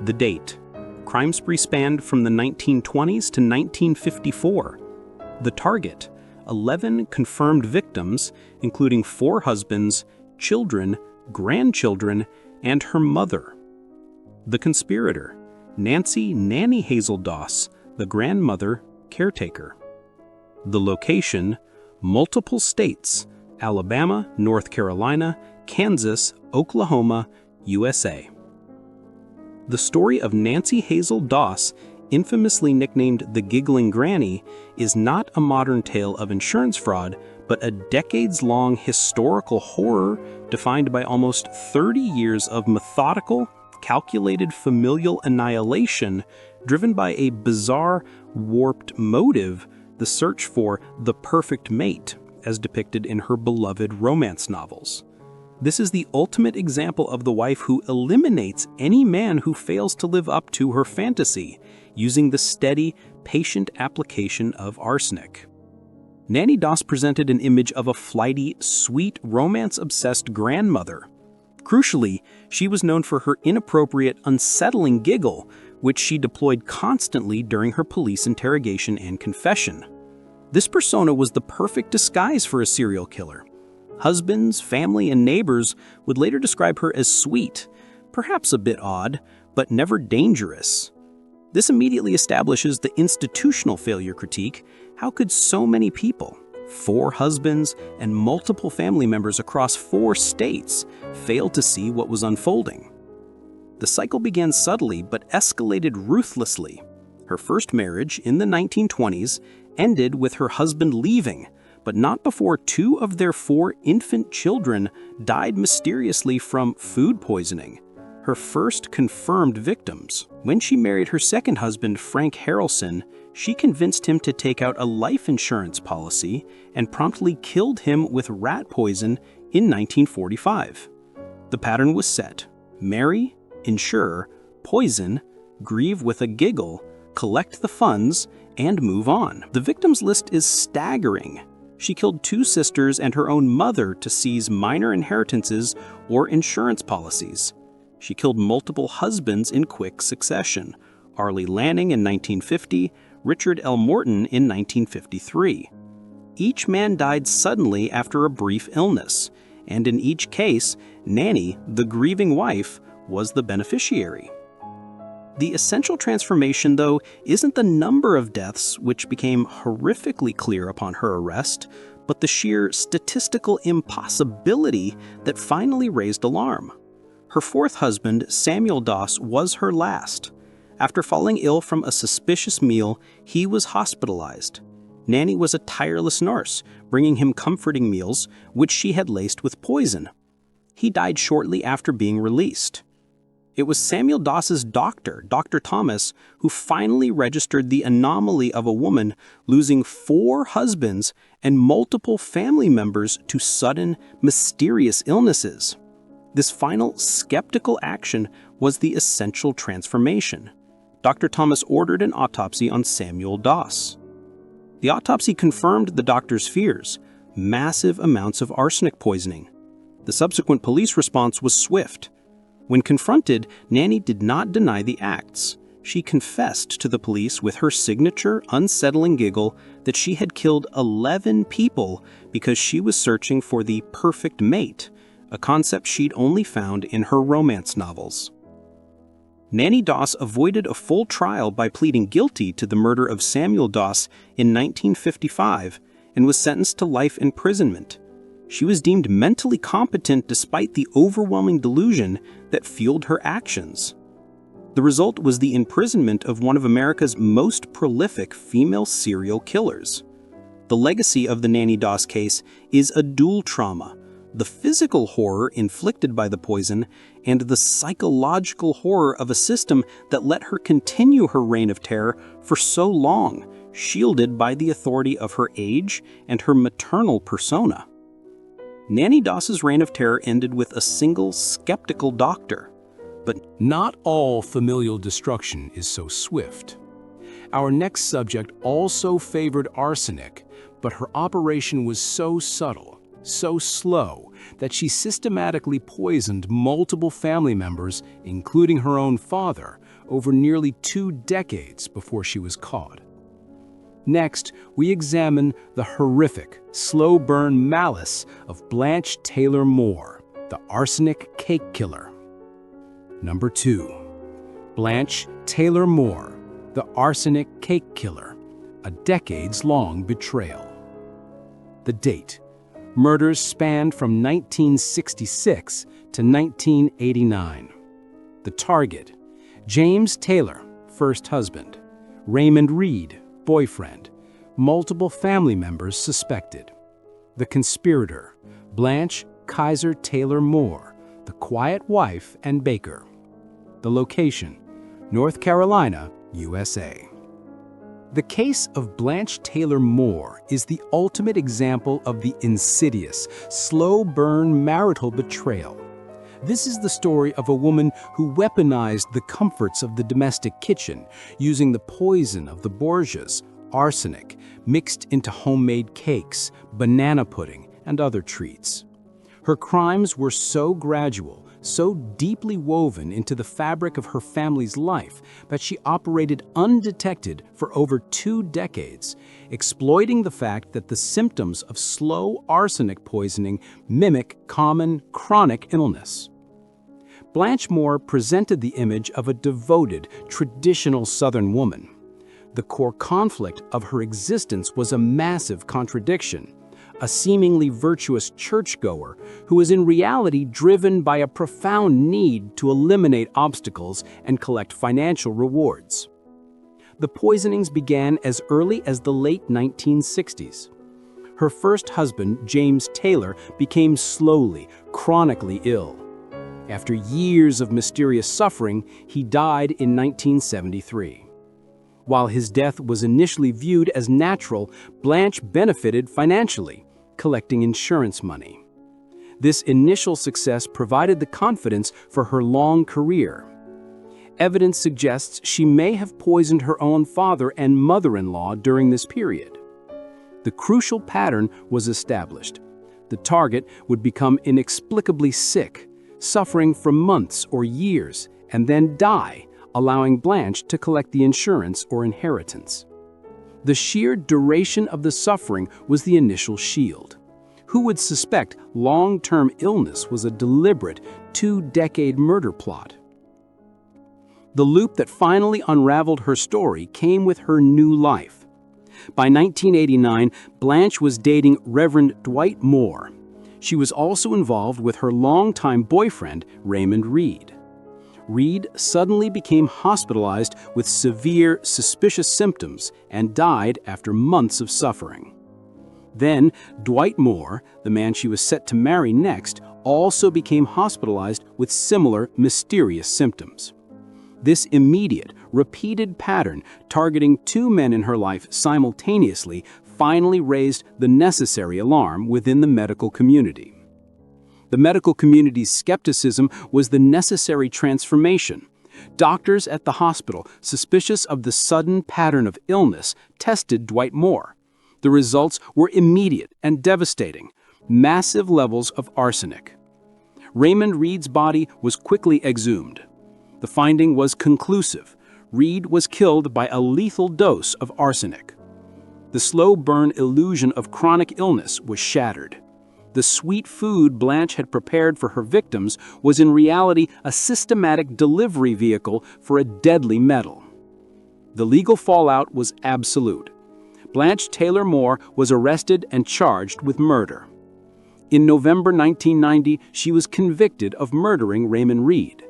The date. Crime spree spanned from the 1920s to 1954. The target. 11 confirmed victims, including 4 husbands, children, grandchildren, and her mother. The conspirator. Nannie Hazel Doss, the grandmother caretaker. The location. Multiple states. Alabama, North Carolina, Kansas, Oklahoma, USA. The story of Nannie Hazel Doss, infamously nicknamed the Giggling Granny, is not a modern tale of insurance fraud, but a decades-long historical horror defined by almost 30 years of methodical, calculated familial annihilation driven by a bizarre, warped motive, the search for the perfect mate, as depicted in her beloved romance novels. This is the ultimate example of the wife who eliminates any man who fails to live up to her fantasy, using the steady, patient application of arsenic. Nannie Doss presented an image of a flighty, sweet, romance-obsessed grandmother. Crucially, she was known for her inappropriate, unsettling giggle, which she deployed constantly during her police interrogation and confession. This persona was the perfect disguise for a serial killer. Husbands, family, and neighbors would later describe her as sweet, perhaps a bit odd, but never dangerous. This immediately establishes the institutional failure critique. How could so many people, 4 husbands and multiple family members across 4 states, fail to see what was unfolding? The cycle began subtly but escalated ruthlessly. Her first marriage, in the 1920s, ended with her husband leaving, but not before 2 of their 4 infant children died mysteriously from food poisoning, her first confirmed victims. When she married her second husband, Frank Harrelson, she convinced him to take out a life insurance policy and promptly killed him with rat poison in 1945. The pattern was set: marry, insure, poison, grieve with a giggle, collect the funds, and move on. The victims list is staggering. She killed 2 sisters and her own mother to seize minor inheritances or insurance policies. She killed multiple husbands in quick succession: Arlie Lanning in 1950, Richard L. Morton in 1953. Each man died suddenly after a brief illness, and in each case, Nannie, the grieving wife, was the beneficiary. The essential transformation, though, isn't the number of deaths, which became horrifically clear upon her arrest, but the sheer statistical impossibility that finally raised alarm. Her 4th husband, Samuel Doss, was her last. After falling ill from a suspicious meal, he was hospitalized. Nannie was a tireless nurse, bringing him comforting meals, which she had laced with poison. He died shortly after being released. It was Samuel Doss's doctor, Dr. Thomas, who finally registered the anomaly of a woman losing 4 husbands and multiple family members to sudden, mysterious illnesses. This final skeptical action was the essential transformation. Dr. Thomas ordered an autopsy on Samuel Doss. The autopsy confirmed the doctor's fears: massive amounts of arsenic poisoning. The subsequent police response was swift. When confronted, Nannie did not deny the acts. She confessed to the police with her signature, unsettling giggle that she had killed 11 people because she was searching for the perfect mate, a concept she'd only found in her romance novels. Nannie Doss avoided a full trial by pleading guilty to the murder of Samuel Doss in 1955 and was sentenced to life imprisonment. She was deemed mentally competent despite the overwhelming delusion that fueled her actions. The result was the imprisonment of one of America's most prolific female serial killers. The legacy of the Nannie Doss case is a dual trauma: the physical horror inflicted by the poison and the psychological horror of a system that let her continue her reign of terror for so long, shielded by the authority of her age and her maternal persona. Nannie Doss's reign of terror ended with a single skeptical doctor. But not all familial destruction is so swift. Our next subject also favored arsenic, but her operation was so subtle, so slow, that she systematically poisoned multiple family members, including her own father, over nearly 2 decades before she was caught. Next, we examine the horrific, slow-burn malice of Blanche Taylor Moore, the arsenic cake killer. Number 2. Blanche Taylor Moore, the arsenic cake killer, a decades-long betrayal. The date: murders spanned from 1966 to 1989. The target: James Taylor, first husband; Raymond Reed, boyfriend; multiple family members suspected. The conspirator: Blanche Kaiser Taylor Moore, the quiet wife and baker. The location: North Carolina, USA. The case of Blanche Taylor Moore is the ultimate example of the insidious, slow-burn marital betrayal. This is the story of a woman who weaponized the comforts of the domestic kitchen, using the poison of the Borgias, arsenic, mixed into homemade cakes, banana pudding, and other treats. Her crimes were so gradual, so deeply woven into the fabric of her family's life that she operated undetected for over 2 decades, exploiting the fact that the symptoms of slow arsenic poisoning mimic common chronic illness. Blanche Moore presented the image of a devoted, traditional Southern woman. The core conflict of her existence was a massive contradiction. A seemingly virtuous churchgoer who is in reality driven by a profound need to eliminate obstacles and collect financial rewards. The poisonings began as early as the late 1960s. Her first husband, James Taylor, became slowly, chronically ill. After years of mysterious suffering, he died in 1973. While his death was initially viewed as natural, Blanche benefited financially, collecting insurance money. This initial success provided the confidence for her long career. Evidence suggests she may have poisoned her own father and mother-in-law during this period. The crucial pattern was established. The target would become inexplicably sick, suffering for months or years, and then die, allowing Blanche to collect the insurance or inheritance. The sheer duration of the suffering was the initial shield. Who would suspect long-term illness was a deliberate 2-decade murder plot? The loop that finally unraveled her story came with her new life. By 1989, Blanche was dating Reverend Dwight Moore. She was also involved with her longtime boyfriend, Raymond Reed. Reed suddenly became hospitalized with severe, suspicious symptoms and died after months of suffering. Then, Dwight Moore, the man she was set to marry next, also became hospitalized with similar, mysterious symptoms. This immediate, repeated pattern targeting 2 men in her life simultaneously finally raised the necessary alarm within the medical community. The medical community's skepticism was the necessary transformation. Doctors at the hospital, suspicious of the sudden pattern of illness, tested Dwight Moore. The results were immediate and devastating: massive levels of arsenic. Raymond Reed's body was quickly exhumed. The finding was conclusive. Reed was killed by a lethal dose of arsenic. The slow burn illusion of chronic illness was shattered. The sweet food Blanche had prepared for her victims was in reality a systematic delivery vehicle for a deadly metal. The legal fallout was absolute. Blanche Taylor Moore was arrested and charged with murder. In November 1990, she was convicted of murdering Raymond Reed.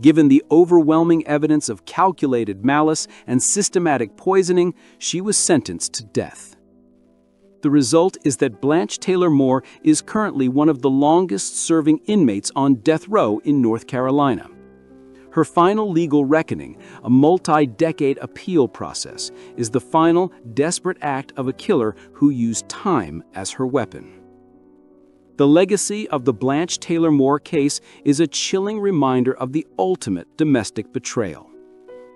Given the overwhelming evidence of calculated malice and systematic poisoning, she was sentenced to death. The result is that Blanche Taylor Moore is currently one of the longest-serving inmates on death row in North Carolina. Her final legal reckoning, a multi-decade appeal process, is the final, desperate act of a killer who used time as her weapon. The legacy of the Blanche Taylor Moore case is a chilling reminder of the ultimate domestic betrayal.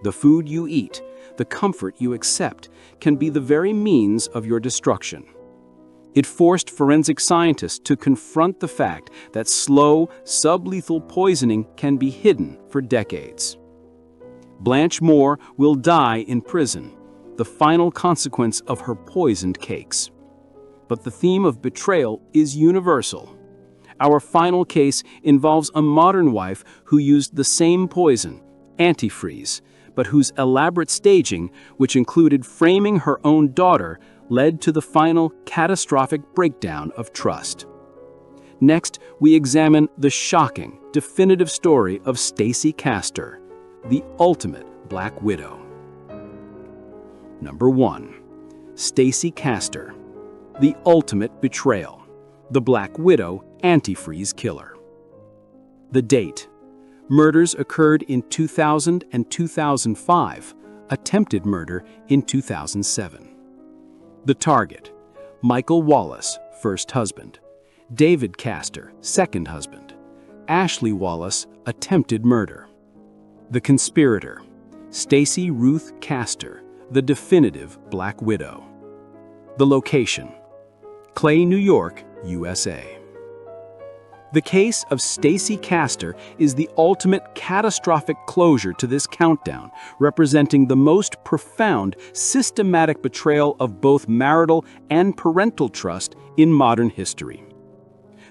The food you eat, the comfort you accept, can be the very means of your destruction. It forced forensic scientists to confront the fact that slow, sublethal poisoning can be hidden for decades. Blanche Moore will die in prison, the final consequence of her poisoned cakes. But the theme of betrayal is universal. Our final case involves a modern wife who used the same poison, antifreeze, but whose elaborate staging, which included framing her own daughter, led to the final catastrophic breakdown of trust. Next, we examine the shocking, definitive story of Stacey Castor, the ultimate Black Widow. Number 1. Stacey Castor, the ultimate betrayal, the Black Widow antifreeze killer. The date: murders occurred in 2000 and 2005, attempted murder in 2007. The target: Michael Wallace, first husband; David Castor, second husband; Ashley Wallace, attempted murder. The conspirator: Stacey Ruth Castor, the definitive Black Widow. The location: Clay, New York, USA. The case of Stacey Castor is the ultimate catastrophic closure to this countdown, representing the most profound, systematic betrayal of both marital and parental trust in modern history.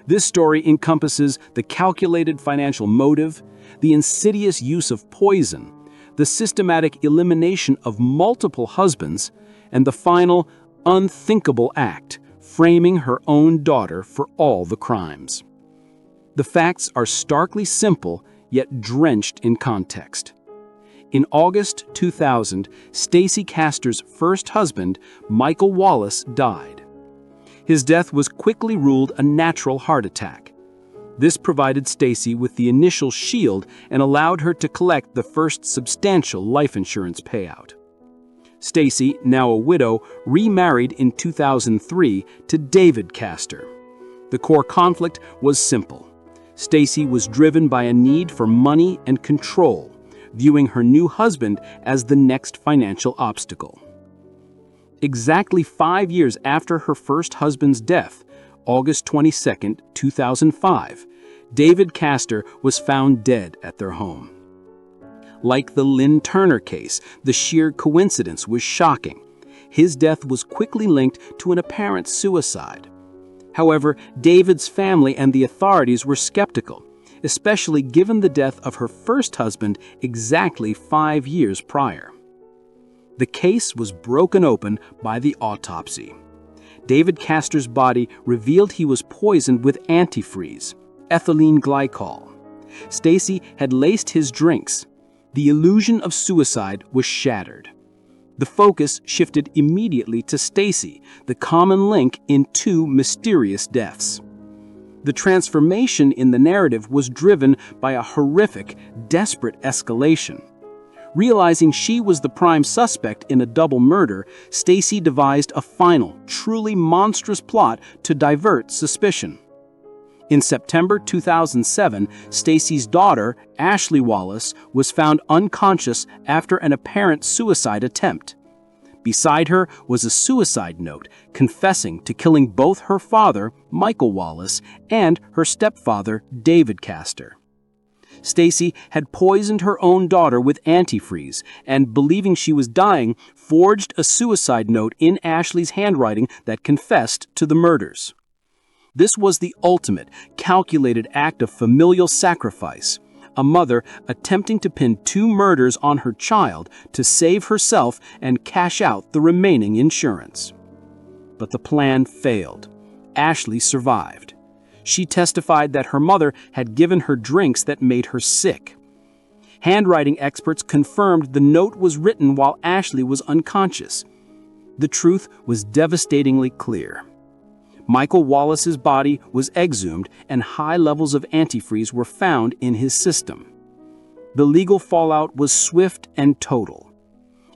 This story encompasses the calculated financial motive, the insidious use of poison, the systematic elimination of multiple husbands, and the final, unthinkable act, framing her own daughter for all the crimes. The facts are starkly simple, yet drenched in context. In August 2000, Stacey Castor's first husband, Michael Wallace, died. His death was quickly ruled a natural heart attack. This provided Stacey with the initial shield and allowed her to collect the first substantial life insurance payout. Stacey, now a widow, remarried in 2003 to David Castor. The core conflict was simple. Stacey was driven by a need for money and control, viewing her new husband as the next financial obstacle. Exactly 5 years after her first husband's death, August 22, 2005, David Castor was found dead at their home. Like the Lynn Turner case, the sheer coincidence was shocking. His death was quickly linked to an apparent suicide. However, David's family and the authorities were skeptical, especially given the death of her first husband exactly 5 years prior. The case was broken open by the autopsy. David Castor's body revealed he was poisoned with antifreeze, ethylene glycol. Stacey had laced his drinks. The illusion of suicide was shattered. The focus shifted immediately to Stacey, the common link in two mysterious deaths. The transformation in the narrative was driven by a horrific, desperate escalation. Realizing she was the prime suspect in a double murder, Stacey devised a final, truly monstrous plot to divert suspicion. In September 2007, Stacey's daughter, Ashley Wallace, was found unconscious after an apparent suicide attempt. Beside her was a suicide note confessing to killing both her father, Michael Wallace, and her stepfather, David Castor. Stacey had poisoned her own daughter with antifreeze and, believing she was dying, forged a suicide note in Ashley's handwriting that confessed to the murders. This was the ultimate, calculated act of familial sacrifice, a mother attempting to pin two murders on her child to save herself and cash out the remaining insurance. But the plan failed. Ashley survived. She testified that her mother had given her drinks that made her sick. Handwriting experts confirmed the note was written while Ashley was unconscious. The truth was devastatingly clear. Michael Wallace's body was exhumed and high levels of antifreeze were found in his system. The legal fallout was swift and total.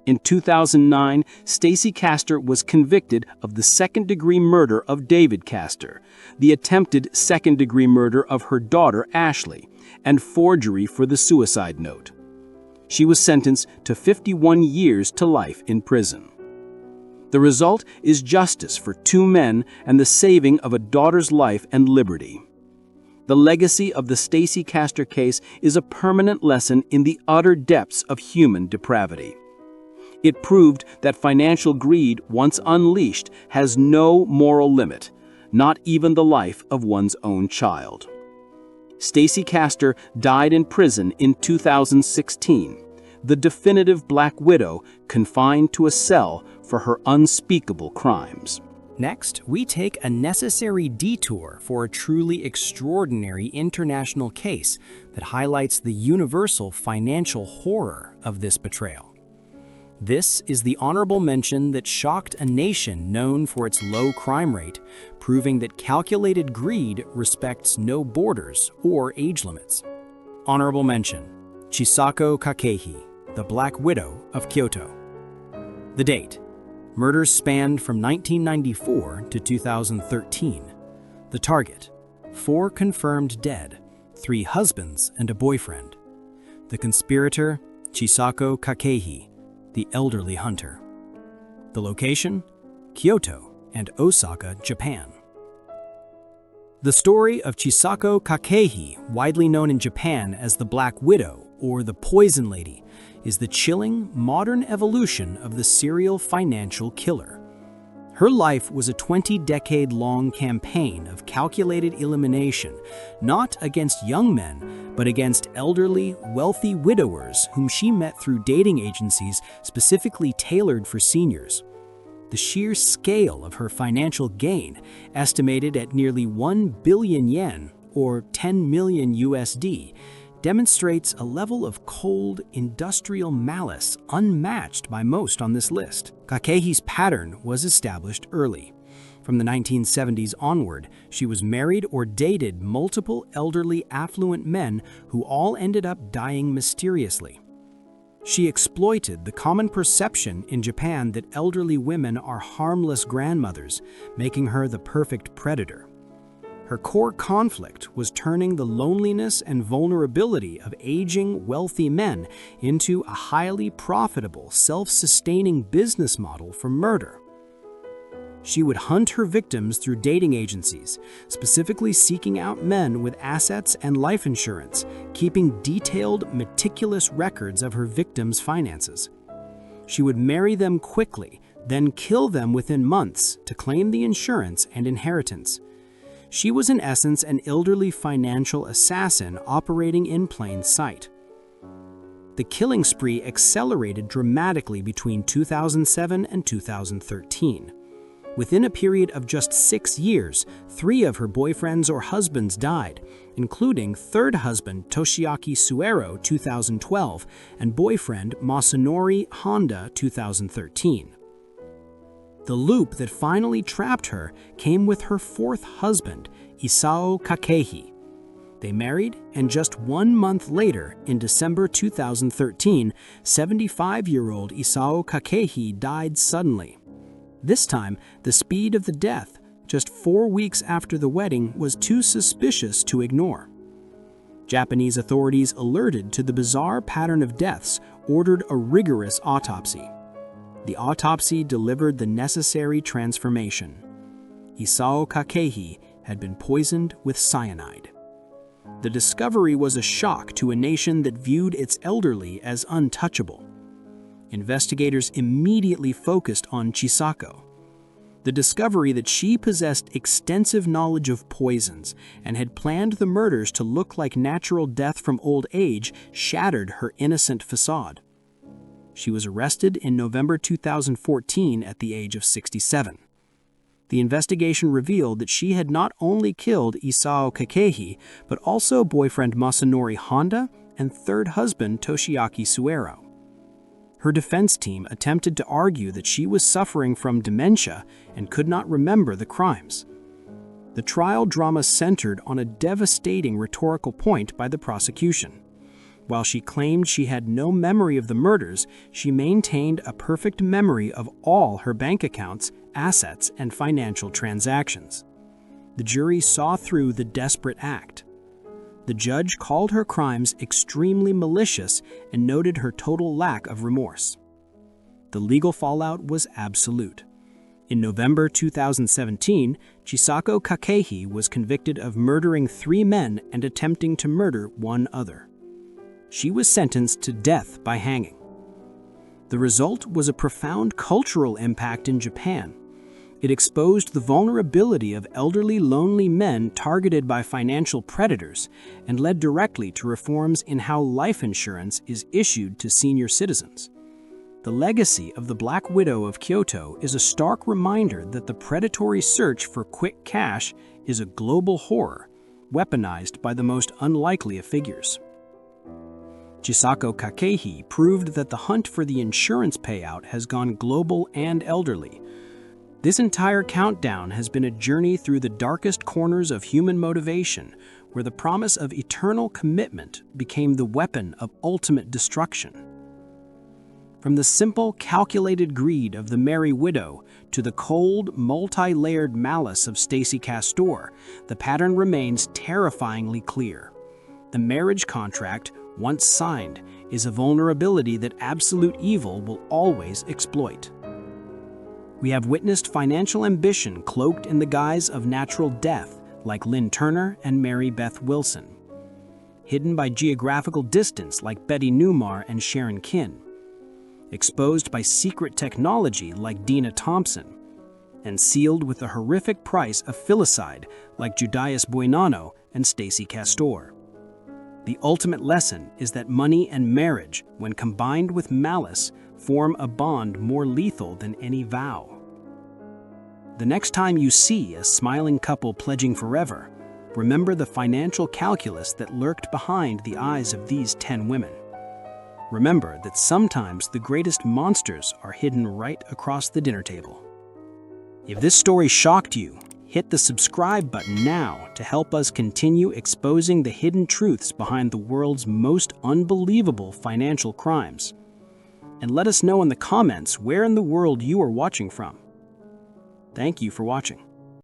In 2009, Stacey Castor was convicted of the second-degree murder of David Castor, the attempted second-degree murder of her daughter Ashley, and forgery for the suicide note. She was sentenced to 51 years to life in prison. The result is justice for two men and the saving of a daughter's life and liberty. The legacy of the Stacey Castor case is a permanent lesson in the utter depths of human depravity. It proved that financial greed, once unleashed, has no moral limit, not even the life of one's own child. Stacey Castor died in prison in 2016, the definitive Black Widow confined to a cell for her unspeakable crimes. Next, we take a necessary detour for a truly extraordinary international case that highlights the universal financial horror of this betrayal. This is the honorable mention that shocked a nation known for its low crime rate, proving that calculated greed respects no borders or age limits. Honorable mention: Chisako Kakehi, the Black Widow of Kyoto. The date: murders spanned from 1994 to 2013. The target: 4 confirmed dead, 3 husbands and a boyfriend. The conspirator: Chisako Kakehi, the elderly hunter. The location: Kyoto and Osaka, Japan. The story of Chisako Kakehi, widely known in Japan as the Black Widow or the Poison Lady, is the chilling, modern evolution of the serial financial killer. Her life was a 20-decade-long campaign of calculated elimination, not against young men, but against elderly, wealthy widowers whom she met through dating agencies specifically tailored for seniors. The sheer scale of her financial gain, estimated at nearly 1 billion yen, or 10 million USD, demonstrates a level of cold, industrial malice unmatched by most on this list. Kakehi's pattern was established early. From the 1970s onward, she was married or dated multiple elderly, affluent men who all ended up dying mysteriously. She exploited the common perception in Japan that elderly women are harmless grandmothers, making her the perfect predator. Her core conflict was turning the loneliness and vulnerability of aging, wealthy men into a highly profitable, self-sustaining business model for murder. She would hunt her victims through dating agencies, specifically seeking out men with assets and life insurance, keeping detailed, meticulous records of her victims' finances. She would marry them quickly, then kill them within months to claim the insurance and inheritance. She was in essence an elderly financial assassin operating in plain sight. The killing spree accelerated dramatically between 2007 and 2013. Within a period of just 6 years, 3 of her boyfriends or husbands died, including third husband Toshiaki Suero 2012 and boyfriend Masanori Honda 2013. The loop that finally trapped her came with her 4th husband, Isao Kakehi. They married, and just 1 month later, in December 2013, 75-year-old Isao Kakehi died suddenly. This time, the speed of the death, just 4 weeks after the wedding, was too suspicious to ignore. Japanese authorities, alerted to the bizarre pattern of deaths, ordered a rigorous autopsy. The autopsy delivered the necessary transformation. Isao Kakehi had been poisoned with cyanide. The discovery was a shock to a nation that viewed its elderly as untouchable. Investigators immediately focused on Chisako. The discovery that she possessed extensive knowledge of poisons and had planned the murders to look like natural death from old age shattered her innocent facade. She was arrested in November 2014 at the age of 67. The investigation revealed that she had not only killed Isao Kakehi, but also boyfriend Masanori Honda and third husband Toshiaki Suero. Her defense team attempted to argue that she was suffering from dementia and could not remember the crimes. The trial drama centered on a devastating rhetorical point by the prosecution. While she claimed she had no memory of the murders, she maintained a perfect memory of all her bank accounts, assets, and financial transactions. The jury saw through the desperate act. The judge called her crimes extremely malicious and noted her total lack of remorse. The legal fallout was absolute. In November 2017, Chisako Kakehi was convicted of murdering 3 men and attempting to murder 1 other. She was sentenced to death by hanging. The result was a profound cultural impact in Japan. It exposed the vulnerability of elderly, lonely men targeted by financial predators and led directly to reforms in how life insurance is issued to senior citizens. The legacy of the Black Widow of Kyoto is a stark reminder that the predatory search for quick cash is a global horror, weaponized by the most unlikely of figures. Chisako Kakehi proved that the hunt for the insurance payout has gone global and elderly. This entire countdown has been a journey through the darkest corners of human motivation, where the promise of eternal commitment became the weapon of ultimate destruction. From the simple, calculated greed of the merry widow to the cold, multi-layered malice of Stacey Castor, the pattern remains terrifyingly clear. The marriage contract, once signed, is a vulnerability that absolute evil will always exploit. We have witnessed financial ambition cloaked in the guise of natural death, like Lynn Turner and Mary Beth Wilson. Hidden by geographical distance, like Betty Neumar and Sharon Kinne. Exposed by secret technology, like Dena Thompson. And sealed with the horrific price of filicide, like Judias Buenoano and Stacey Castor. The ultimate lesson is that money and marriage, when combined with malice, form a bond more lethal than any vow. The next time you see a smiling couple pledging forever, remember the financial calculus that lurked behind the eyes of these 10 women. Remember that sometimes the greatest monsters are hidden right across the dinner table. If this story shocked you, hit the subscribe button now to help us continue exposing the hidden truths behind the world's most unbelievable financial crimes. And let us know in the comments where in the world you are watching from. Thank you for watching.